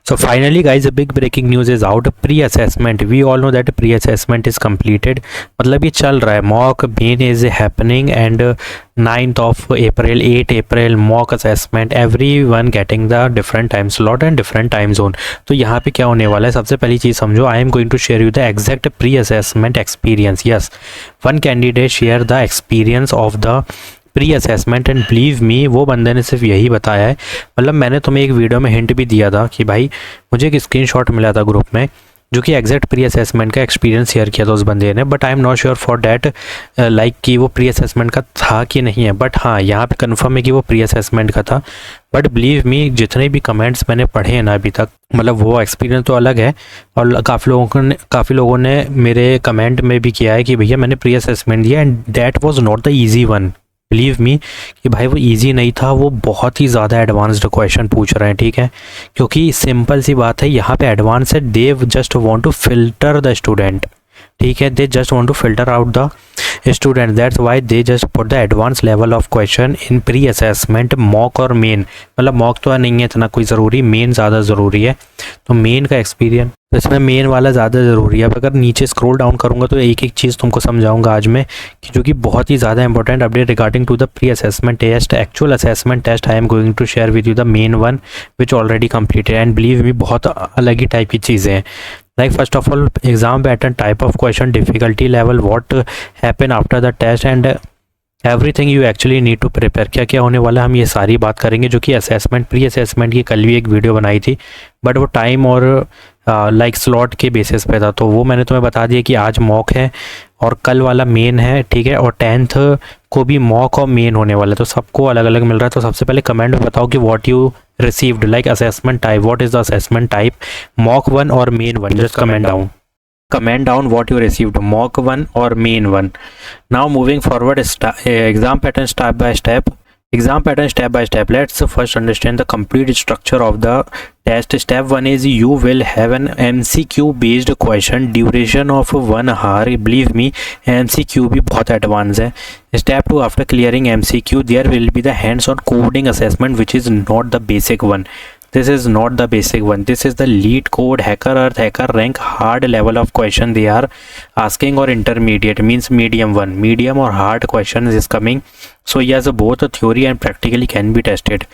So finally guys, a big breaking news is out. Pre-assessment, we all know that pre-assessment is completed. मतलब ये चल रहा है, mock main is happening and 9th of April, 8 April mock assessment, everyone getting the different time slot and different time zone. तो यहाँ पे क्या होने वाला है, सबसे पहली चीज़ समझो, I am going to share you the exact pre-assessment experience. Yes, one candidate share the experience of the pre assessment and believe मी, वो बंदे ने सिर्फ यही बताया है, मतलब मैंने तुम्हें एक वीडियो में हिंट भी दिया था कि भाई मुझे एक स्क्रीनशॉट मिला था ग्रुप में जो कि एग्जैक्ट प्री असेसमेंट का एक्सपीरियंस शेयर किया था उस बंदे ने, but I am not sure for that like कि वो प्री असेसमेंट का था कि नहीं है, बट हाँ यहाँ पे कंफर्म है कि वो प्री असेसमेंट का था। बट बिलीव मी, जितने भी कमेंट्स मैंने पढ़े हैं ना अभी तक, मतलब वो एक्सपीरियंस तो अलग है। और काफ़ी लोगों ने मेरे कमेंट में भी किया है कि भैया मैंने प्री असेसमेंट दिया and that was not the easy one. Believe me कि भाई वो इजी नहीं था, वो बहुत ही ज़्यादा एडवांस्ड क्वेश्चन पूछ रहे हैं, ठीक है, क्योंकि सिंपल सी बात है यहाँ पे एडवांस है, they just want to filter the student, ठीक है, they just want to filter out the student, that's why they just put the advance level of question in pre assessment. Mock और main, मतलब mock तो नहीं है इतना कोई ज़रूरी, मेन ज़्यादा ज़रूरी है, तो मेन का एक्सपीरियंस तो इसमें मेन वाला ज़्यादा ज़रूरी है। अब अगर नीचे स्क्रॉल डाउन करूँगा तो एक एक चीज़ तुमको समझाऊंगा आज मैं, कि जो कि बहुत ही ज़्यादा important update regarding to the pre assessment test, actual assessment test. I am going to share with you the main one which already completed and believe me बहुत अलग ही टाइप की चीज़ें हैं। Like first of all exam pattern, type of question, difficulty level, what happen after the test and everything you actually need to prepare, क्या क्या होने वाला है, हम ये सारी बात करेंगे। जो कि असेसमेंट, प्री असेसमेंट की कल भी एक वीडियो बनाई थी, बट वो टाइम और लाइक स्लॉट के बेसिस पे था, तो वो मैंने तुम्हें बता दिया कि आज मॉक है और कल वाला मेन है, ठीक है, और 10th को भी मॉक और मेन होने वाला है, तो सबको अलग अलग मिल रहा है। तो सबसे पहले कमेंट में बताओ कि what you received, like assessment type, what is the assessment type, mock 1 और main 1, just comment down, comment down what you received, mock 1 or main 1. Now moving forward, exam pattern step by step. Let's first understand the complete structure of the test. Step 1 is you will have an MCQ based question, duration of 1 hour. Believe me, MCQ भी बहुत advanced है। Step 2, after clearing MCQ there will be the hands on coding assessment which is not the basic one. This is not the basic one. This is the lead code, hacker earth, hacker rank, hard level of question they are asking, or intermediate means medium one, medium or hard question is coming. So yes, both theory and practically can be tested.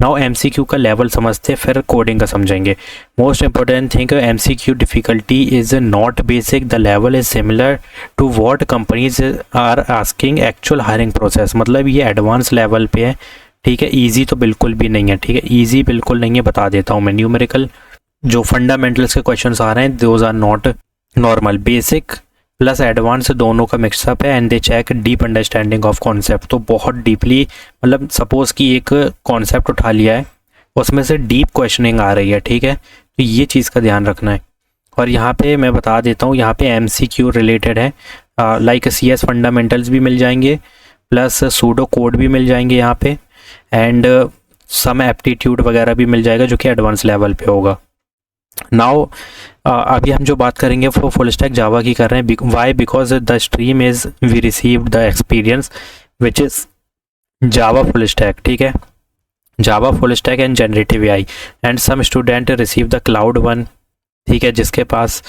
Now MCQ का level समझते, फिर coding का समझेंगे। Most important thing, MCQ difficulty is not basic. The level is similar to what companies are asking actual hiring process. मतलब ये advanced level पे है, ठीक है, इजी तो बिल्कुल भी नहीं है, ठीक है, इजी बिल्कुल नहीं है, बता देता हूँ मैं। न्यूमेरिकल जो फंडामेंटल्स के क्वेश्चंस आ रहे हैं those are not normal, basic plus advance दोनों का मिक्सअप है and they check deep understanding of concept. तो बहुत डीपली, मतलब सपोज कि एक कॉन्सेप्ट उठा लिया है, उसमें से डीप क्वेश्चनिंग आ रही है, ठीक है, तो ये चीज़ का ध्यान रखना है। और यहाँ पे मैं बता देता हूँ, यहाँ पे MCQ रिलेटेड है, लाइक CS फंडामेंटल्स भी मिल जाएंगे, प्लस सूडो कोड भी मिल जाएंगे यहाँ पे, एंड सम एप्टीट्यूड वगैरह भी मिल जाएगा जो कि एडवांस लेवल पे होगा। नाउ अभी हम जो बात करेंगे वो फुल स्टैक जावा की कर रहे हैं। Why? Because the stream is we received the experience which is Java full stack, ठीक है, Java full stack and generative AI, and some student receive the cloud one, ठीक है, जिसके पास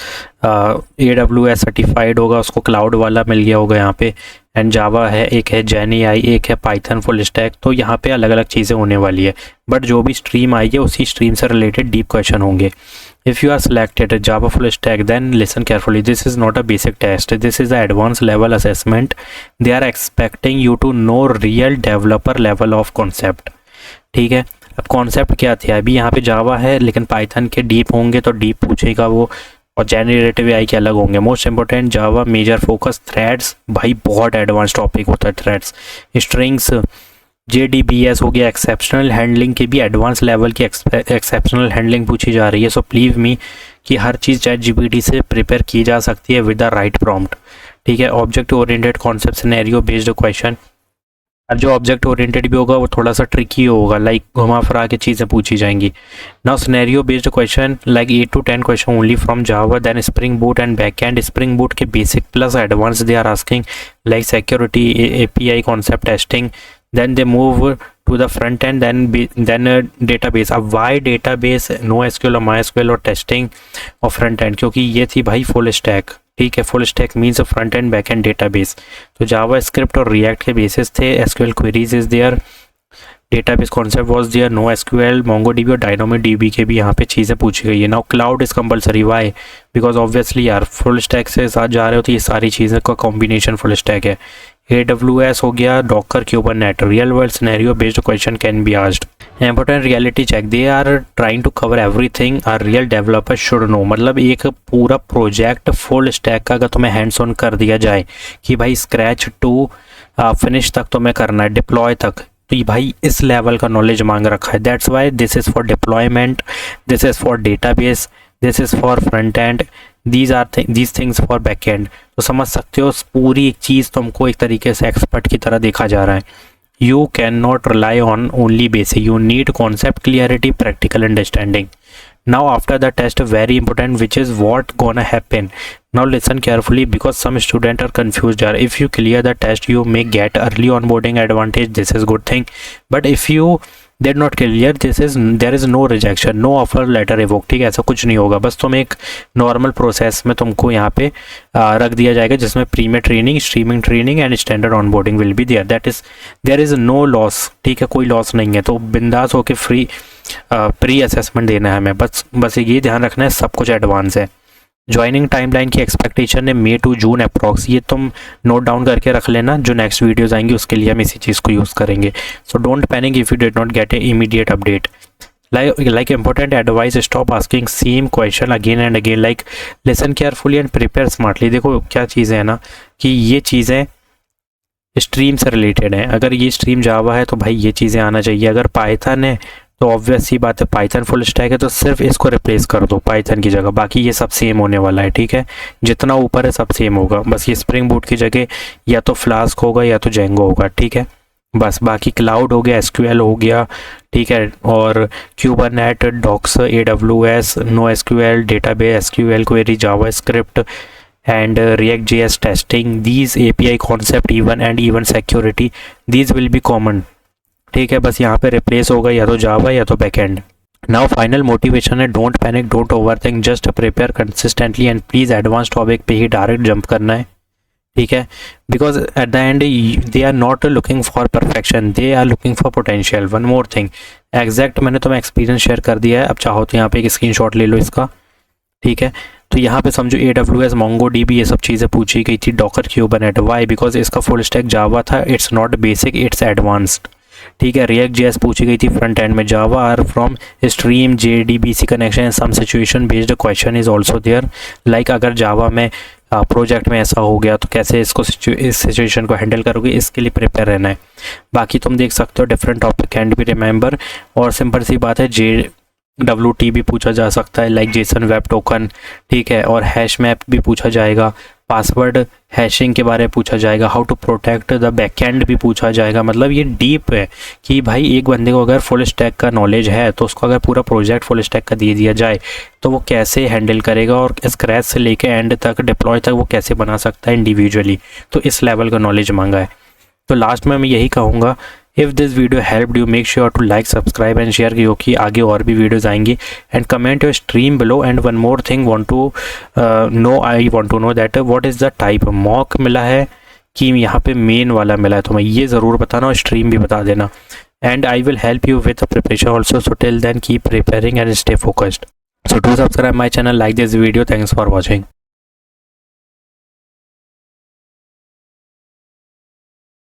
AWS सर्टिफाइड होगा उसको क्लाउड वाला मिल गया होगा यहाँ पे, एंड जावा है, एक है जेन AI, एक है पाइथन फुल स्टैक। तो यहाँ पे अलग अलग चीज़ें होने वाली है, बट जो भी स्ट्रीम आई है उसी स्ट्रीम से रिलेटेड डीप क्वेश्चन होंगे। If you are selected Java full stack then listen carefully, this is not a basic test, this is the advance level assessment. They are expecting you to know real developer level of concept, ठीक है। अब concept क्या थे, अभी यहाँ पे जावा है लेकिन पाइथन के डीप होंगे तो डीप पूछेगा वो, और जनरेटिव AI के अलग होंगे। मोस्ट इंपॉर्टेंट जावा मेजर फोकस थ्रेड्स, भाई बहुत एडवांस टॉपिक होता है थ्रेड्स, स्ट्रिंग्स, JDBS हो गया, एक्सेप्शनल हैंडलिंग की भी एडवांस लेवल की एक्सेप्शनल हैंडलिंग पूछी जा रही है। सो प्लीव मी कि हर चीज़ ChatGPT से प्रिपेयर की जा सकती है विद द राइट प्रॉम्प्ट, ठीक है। Object oriented concept, scenario based question, और जो ऑब्जेक्ट ओरिएंटेड भी होगा वो थोड़ा सा ट्रिकी होगा, लाइक घुमा फिरा के चीज़ें पूछी जाएंगी। Now scenario based question like 8 to 10 question only from Java, then Spring Boot and backend. Spring Boot के basic plus advance they are asking, like security, API concept testing, then they move to the front end, then a database. अब why database, NoSQL और MySQL और testing और front end, क्योंकि ये थी भाई full stack, ठीक है. Full stack means front end back end database. तो जावा स्क्रिप्ट और रिएक्ट के बेसिस थे. SQL queries is there, database concept was there, no SQL, MongoDB और डायनामोडीबी के भी यहाँ पे चीज़ें पूछी गई है. Now cloud is compulsory. Why? Because obviously यार फुल स्टैक से साथ जा रहे हो तो ये सारी चीज़ें का कॉम्बिनेशन फुल स्टैक है. AWS हो गया, Docker, Kubernetes. Real world scenario based question can be asked. Important reality check. They are trying to cover everything a real developer should know. मतलब एक पूरा प्रोजेक्ट फुल स्टैक का अगर तुम्हें hands on कर दिया जाए कि भाई स्क्रैच टू फिनिश तक तुम्हें करना है, डिप्लॉय तक, तो ये भाई इस लेवल का नॉलेज मांग रखा है. That's why this is for deployment, this is for database, this is for front end, these things for back and. तो समझ सकते हो पूरी एक चीज़ तुमको एक तरीके से एक्सपर्ट की तरह देखा जा रहा है. You cannot rely on only basic. You need concept clarity, practical understanding. Now after the test, very important, which is what gonna happen. Now listen carefully because some students are confused. If you clear the test, you may get early onboarding advantage. This is good thing. But if you did not clear, there is no rejection, no offer letter revoke. ठीक है, ऐसा कुछ नहीं होगा. बस तुम एक normal process में तुमको यहाँ पे रख दिया जाएगा जिसमें प्री में training, streaming training and standard onboarding will be there. There is no loss. ठीक है, कोई लॉस नहीं है. तो बिंदास होके फ्री प्री असेसमेंट देना है हमें. बस ये ध्यान रखना है सब कुछ एडवांस है. ज्वाइनिंग टाइमलाइन की एक्सपेक्टेशन है May to June अप्रॉक्स. ये तुम नोट डाउन करके रख लेना, जो नेक्स्ट वीडियोस आएंगी उसके लिए हम इसी चीज़ को यूज़ करेंगे. So don't panic if you did not gate A immediate update. like important advice, stop asking same question again and again. like listen carefully and prepare smartly. देखो क्या चीज़ें है ना कि ये चीज़ें स्ट्रीम से रिलेटेड हैं. अगर ये स्ट्रीम जावा है तो भाई ये चीज़ें आना चाहिए. अगर पाइथन है तो ऑब्वियस सी बात है, पाइथन फुल स्टैक है तो सिर्फ इसको रिप्लेस कर दो पाइथन की जगह. बाकी ये सब सेम होने वाला है. ठीक है, जितना ऊपर है सब सेम होगा. बस ये स्प्रिंग बूट की जगह या तो फ्लास्क होगा या तो जेंगो होगा. ठीक है, बस बाकी क्लाउड हो गया, एसक्यूएल हो गया, ठीक है, और Kubernetes, docs, AWS, no SQL, database, SQL query, JavaScript and React.js testing. These API concept even security, these will be common. ठीक है, बस यहाँ पे रिप्लेस होगा या तो जावा या तो बैकएंड. नाउ फाइनल मोटिवेशन है, don't panic, don't overthink, just prepare consistently and please advance topic पे ही डायरेक्ट जंप करना है. ठीक है, because at the end they are not looking for perfection, they are looking for potential. One more thing, exact मैंने तुम्हें experience share कर दिया है. अब चाहो तो यहाँ पे एक स्क्रीनशॉट ले लो इसका. ठीक है, तो यहाँ पे समझो AWS, MongoDB ये सब चीज़ें पूछी गई थी. Docker, Kubernetes. वाई? बिकॉज इसका फुल स्टैक जावा था. It's not basic, it's advanced. ठीक है, React.js पूछी गई थी फ्रंट एंड में. Java are from stream, JDBC connection, some situation based question is also there. Like अगर जावा में प्रोजेक्ट में ऐसा हो गया तो कैसे इसको इस सिचुएशन को हैंडल करोगे, इसके लिए प्रिपेयर रहना है. बाकी तुम देख सकते हो different topic can be remember. और सिंपल सी बात है, JWT भी पूछा जा सकता है, लाइक जेसन वेब टोकन. ठीक है, और हैश मैप भी पूछा जाएगा. पासवर्ड हैशिंग के बारे में पूछा जाएगा. How to protect the backend भी पूछा जाएगा. मतलब ये डीप है कि भाई एक बंदे को अगर फुल स्टैक का नॉलेज है तो उसको अगर पूरा प्रोजेक्ट फुल स्टैक का दे दिया जाए तो वो कैसे हैंडल करेगा और स्क्रैच से लेके एंड तक, डिप्लॉय तक वो कैसे बना सकता है इंडिविजुअली. तो इस लेवल का नॉलेज मांगा है. तो लास्ट में मैं यही कहूँगा, If this video helped you, make sure to like, subscribe and share क्योंकि आगे और भी वीडियोज़ आएंगी. And comment your stream below. And one more thing I want to know that what is the type. mock मिला है कि यहाँ पे main वाला मिला है, तो मैं ये ज़रूर बताना और stream भी बता देना. And I will help you with the preparation also. So till then keep preparing and stay focused. So do subscribe my channel, like this video. Thanks for watching.